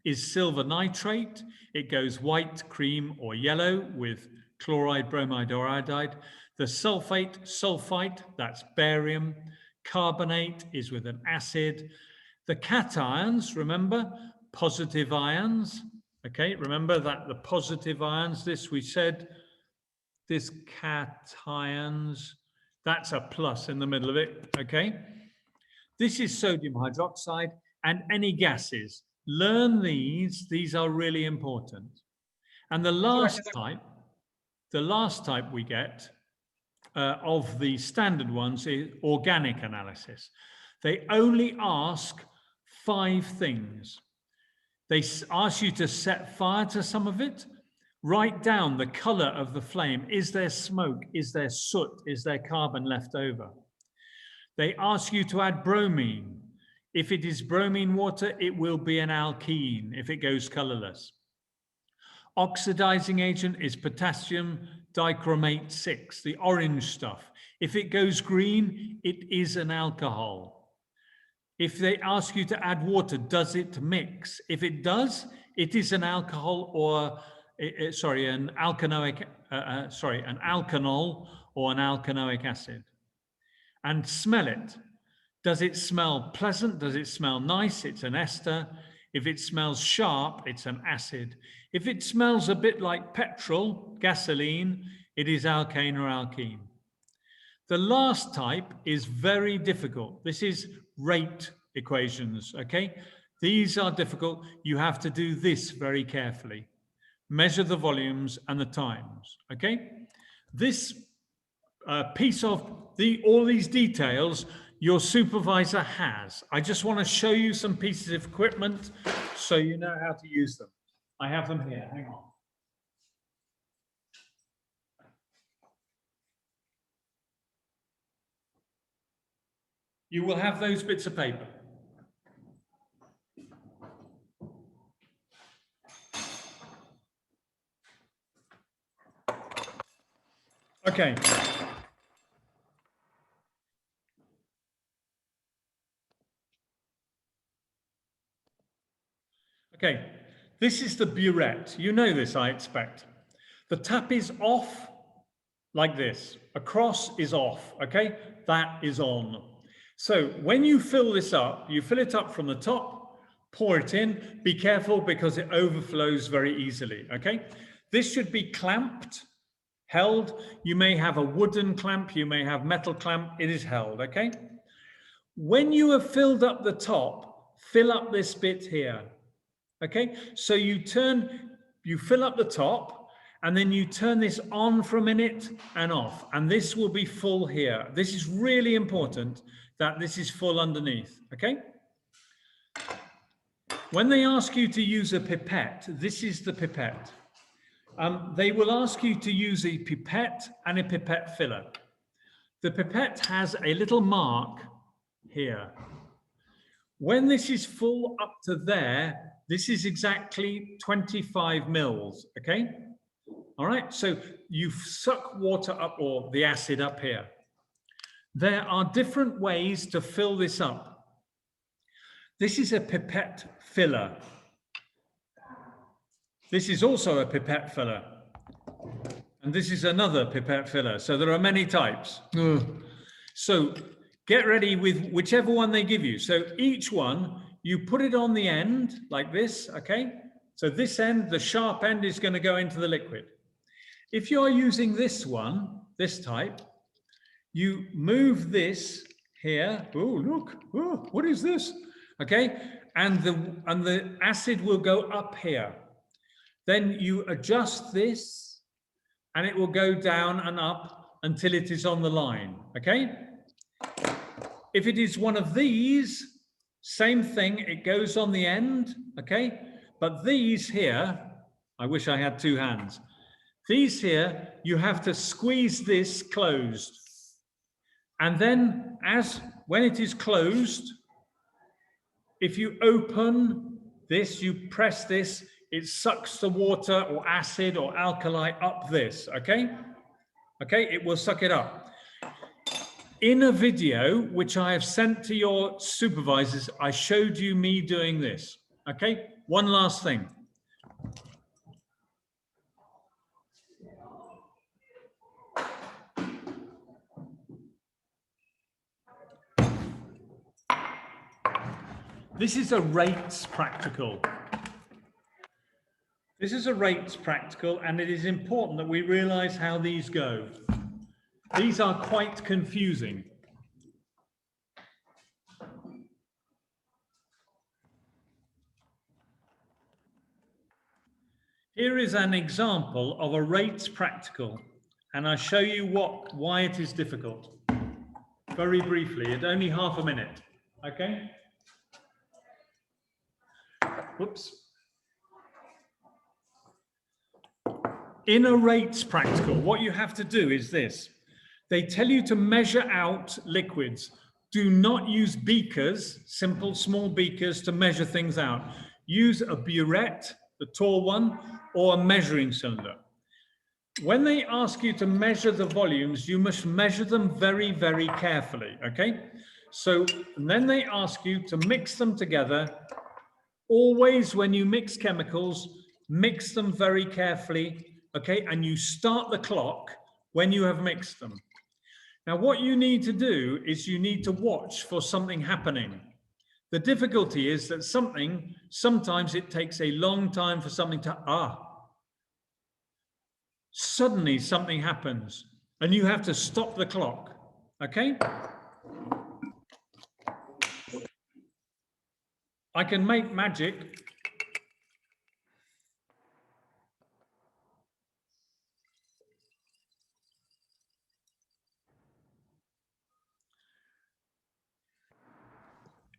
is silver nitrate. It goes white, cream, or yellow with chloride, bromide, or iodide. The sulfite, that's barium. Carbonate is with an acid. The cations, remember, positive ions. Okay, remember that the positive ions, this we said, this cations, that's a plus in the middle of it, okay? This is sodium hydroxide, and any gases. Learn these are really important. And the last type we get of the standard ones is organic analysis. They only ask 5 things. They ask you to set fire to some of it, write down the color of the flame. Is there smoke? Is there soot? Is there carbon left over? They ask you to add bromine. If it is bromine water, it will be an alkene if it goes colorless. Oxidizing agent is potassium dichromate 6, the orange stuff. If it goes green, it is an alcohol. If they ask you to add water, does it mix? If it does, it is an alcohol or, an alkanoic, an alkanol or an alkanoic acid. And smell it. Does it smell pleasant? Does it smell nice? It's an ester. If it smells sharp, it's an acid. If it smells a bit like petrol, gasoline, it is alkane or alkene. The last type is very difficult. This is rate equations, okay? These are difficult. You have to do this very carefully. Measure the volumes and the times, okay? This piece of all these details your supervisor has. I just want to show you some pieces of equipment so you know how to use them. I have them here, hang on. You will have those bits of paper. Okay. Okay, this is the burette. You know this, I expect. The tap is off like this. Across is off, okay? That is on. So when you fill this up, you fill it up from the top, pour it in. Be careful because it overflows very easily, okay? This should be clamped, held. You may have a wooden clamp, you may have metal clamp. It is held, okay? When you have filled up the top, fill up this bit here. Okay, so you fill up the top and then you turn this on for a minute and off, and this will be full here. This is really important that this is full underneath, okay? When they ask you to use a pipette, this is the pipette. They will ask you to use a pipette and a pipette filler. The pipette has a little mark here. When this is full up to there, this is exactly 25 mils, okay? All right, so you suck water up or the acid up here. There are different ways to fill this up. This is a pipette filler. This is also a pipette filler. And this is another pipette filler. So there are many types. So get ready with whichever one they give you. So each one, you put it on the end like this, okay? So this end, the sharp end is going to go into the liquid. If you're using this one, this type, you move this here. Oh, look, oh, what is this? Okay, and the acid will go up here. Then you adjust this and it will go down and up until it is on the line, okay? If it is one of these, same thing, it goes on the end, okay? But these here, I wish I had 2 hands. These here, you have to squeeze this closed. And then when it is closed, if you open this, you press this, it sucks the water or acid or alkali up this, okay? Okay, it will suck it up. In a video, which I have sent to your supervisors, I showed you me doing this. Okay, one last thing. This is a rates practical. This is a rates practical, and it is important that we realize how these go. These are quite confusing. Here is an example of a rates practical, and I'll show you why it is difficult. Very briefly, it's only half a minute, okay? Whoops. In a rates practical, what you have to do is this. They tell you to measure out liquids. Do not use beakers, simple small beakers, to measure things out. Use a burette, the tall one, or a measuring cylinder. When they ask you to measure the volumes, you must measure them very, very carefully, okay? So then they ask you to mix them together. Always when you mix chemicals, mix them very carefully, okay? And you start the clock when you have mixed them. Now, what you need to do is you need to watch for something happening. The difficulty is that sometimes it takes a long time for something to, suddenly something happens and you have to stop the clock, okay? I can make magic.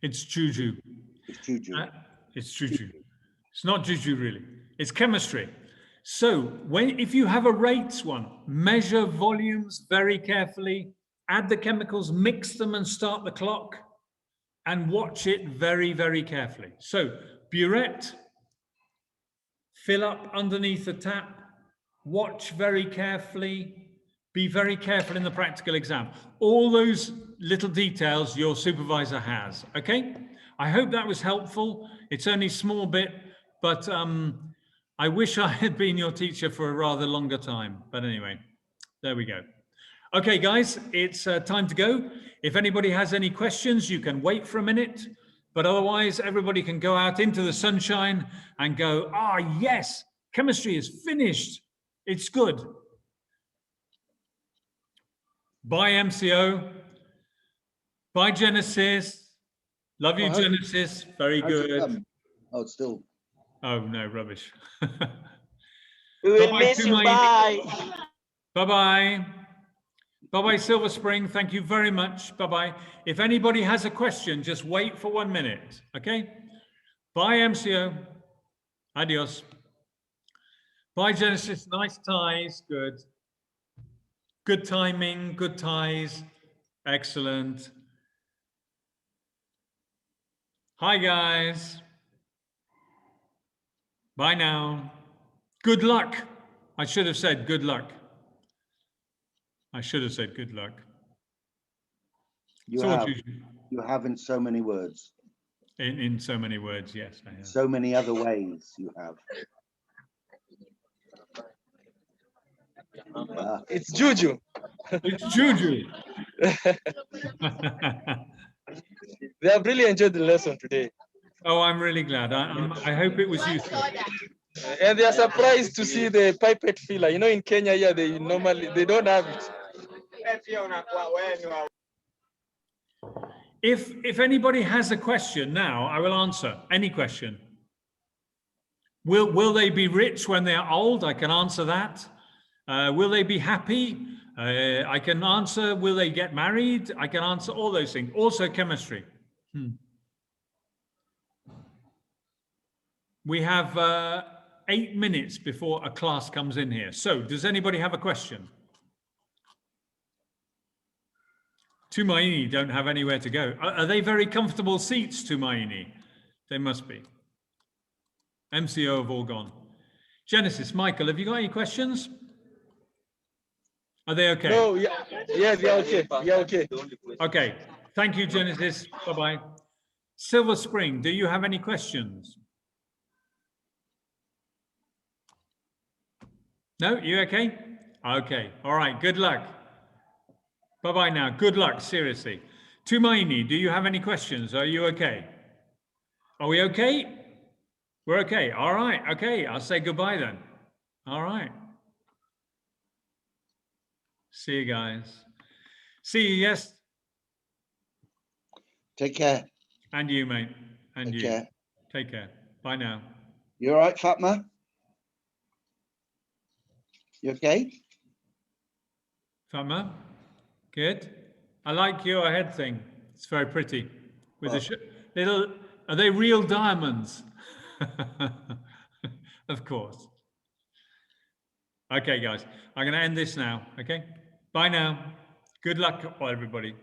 It's juju. It's juju. It's juju. It's not juju really. It's chemistry. So if you have a rates one, measure volumes very carefully, add the chemicals, mix them and start the clock, and watch it very, very carefully. So burette, fill up underneath the tap, watch very carefully, be very careful in the practical exam. All those little details your supervisor has, okay? I hope that was helpful. It's only a small bit, but I wish I had been your teacher for a rather longer time. But anyway, there we go. Okay, guys, it's time to go. If anybody has any questions, you can wait for a minute. But otherwise, everybody can go out into the sunshine and go, yes, chemistry is finished. It's good. Bye, MCO. Bye, Genesis. Love you, Genesis. Very good. Oh, it's still. Oh, no, rubbish. We will miss you. Bye. Bye-bye. Bye-bye, Silver Spring. Thank you very much. Bye-bye. If anybody has a question, just wait for 1 minute, okay? Bye, MCO. Adios. Bye, Genesis. Nice ties. Good. Good timing. Good ties. Excellent. Hi, guys. Bye now. Good luck. I should have said good luck. I should have said good luck. You have in so many words. In so many words, yes, I have. So many other ways you have. It's juju. It's juju. They have really enjoyed the lesson today. Oh, I'm really glad. I hope it was useful. And they are surprised to see the pipette filler. You know, in Kenya, yeah, they don't have it. If anybody has a question now, I will answer any question. Will they be rich when they are old? I can answer that. Will they be happy? I can answer. Will they get married? I can answer all those things. Also chemistry. We have 8 minutes before a class comes in here. So does anybody have a question? Tumaini don't have anywhere to go. Are they very comfortable seats, Tumaini? They must be. MCO have all gone. Genesis, Michael, have you got any questions? Are they okay? No, yeah, they're okay. Yeah, okay. Okay. Thank you, Genesis. Bye-bye. Silver Spring, do you have any questions? No, you okay? Okay. All right. Good luck. Bye-bye now. Good luck, seriously. Tumaini, do you have any questions? Are you okay? Are we okay? We're okay. All right. Okay. I'll say goodbye then. All right. See you guys. See you, yes. Take care. And you, mate. And Take you. care. Take care. Bye now. You all right, Fatma? You okay? Fatma? Good. I like your head thing. It's very pretty. With the little, are they real diamonds? Of course. Okay, guys. I'm going to end this now. Okay. Bye now. Good luck, everybody.